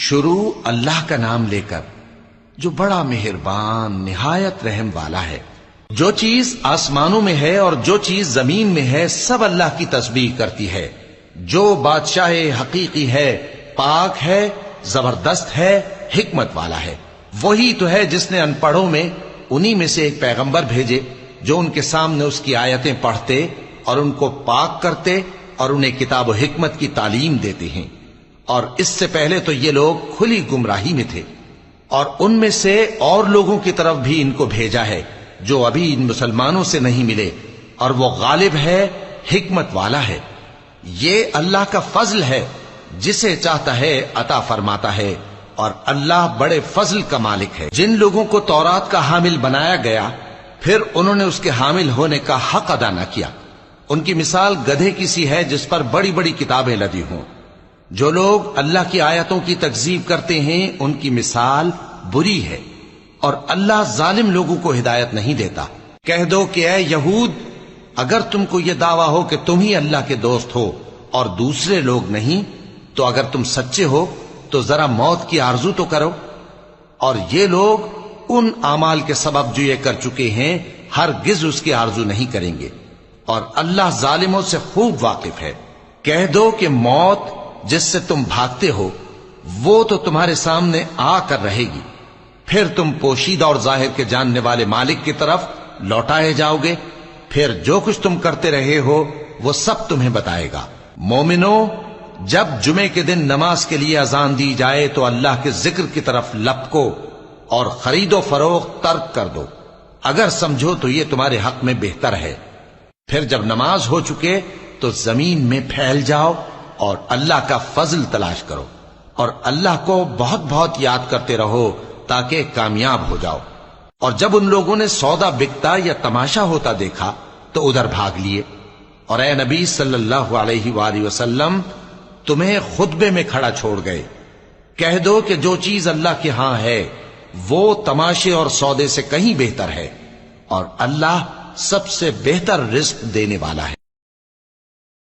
شروع اللہ کا نام لے کر جو بڑا مہربان نہایت رحم والا ہے۔ جو چیز آسمانوں میں ہے اور جو چیز زمین میں ہے سب اللہ کی تسبیح کرتی ہے۔ جو بادشاہ حقیقی ہے، پاک ہے، زبردست ہے، حکمت والا ہے۔ وہی تو ہے جس نے ان پڑھوں میں انہی میں سے ایک پیغمبر بھیجے جو ان کے سامنے اس کی آیتیں پڑھتے اور ان کو پاک کرتے اور انہیں کتاب و حکمت کی تعلیم دیتے ہیں۔ اور اس سے پہلے تو یہ لوگ کھلی گمراہی میں تھے، اور ان میں سے اور لوگوں کی طرف بھی ان کو بھیجا ہے جو ابھی ان مسلمانوں سے نہیں ملے، اور وہ غالب ہے، حکمت والا ہے۔ یہ اللہ کا فضل ہے، جسے چاہتا ہے عطا فرماتا ہے، اور اللہ بڑے فضل کا مالک ہے۔ جن لوگوں کو تورات کا حامل بنایا گیا پھر انہوں نے اس کے حامل ہونے کا حق ادا نہ کیا، ان کی مثال گدھے کی سی ہے جس پر بڑی بڑی کتابیں لدی ہوں۔ جو لوگ اللہ کی آیتوں کی تکذیب کرتے ہیں ان کی مثال بری ہے، اور اللہ ظالم لوگوں کو ہدایت نہیں دیتا۔ کہہ دو کہ اے یہود، اگر تم کو یہ دعویٰ ہو کہ تم ہی اللہ کے دوست ہو اور دوسرے لوگ نہیں، تو اگر تم سچے ہو تو ذرا موت کی آرزو تو کرو۔ اور یہ لوگ ان اعمال کے سبب جو یہ کر چکے ہیں ہرگز اس کی آرزو نہیں کریں گے، اور اللہ ظالموں سے خوب واقف ہے۔ کہہ دو کہ موت جس سے تم بھاگتے ہو وہ تو تمہارے سامنے آ کر رہے گی، پھر تم پوشیدہ اور ظاہر کے جاننے والے مالک کی طرف لوٹائے جاؤ گے، پھر جو کچھ تم کرتے رہے ہو وہ سب تمہیں بتائے گا۔ مومنو، جب جمعے کے دن نماز کے لیے اذان دی جائے تو اللہ کے ذکر کی طرف لپکو اور خرید و فروخت ترک کر دو، اگر سمجھو تو یہ تمہارے حق میں بہتر ہے۔ پھر جب نماز ہو چکے تو زمین میں پھیل جاؤ اور اللہ کا فضل تلاش کرو، اور اللہ کو بہت بہت یاد کرتے رہو تاکہ کامیاب ہو جاؤ۔ اور جب ان لوگوں نے سودا بکتا یا تماشا ہوتا دیکھا تو ادھر بھاگ لیے، اور اے نبی صلی اللہ علیہ وآلہ وسلم تمہیں خطبے میں کھڑا چھوڑ گئے۔ کہہ دو کہ جو چیز اللہ کے ہاں ہے وہ تماشے اور سودے سے کہیں بہتر ہے، اور اللہ سب سے بہتر رزق دینے والا ہے۔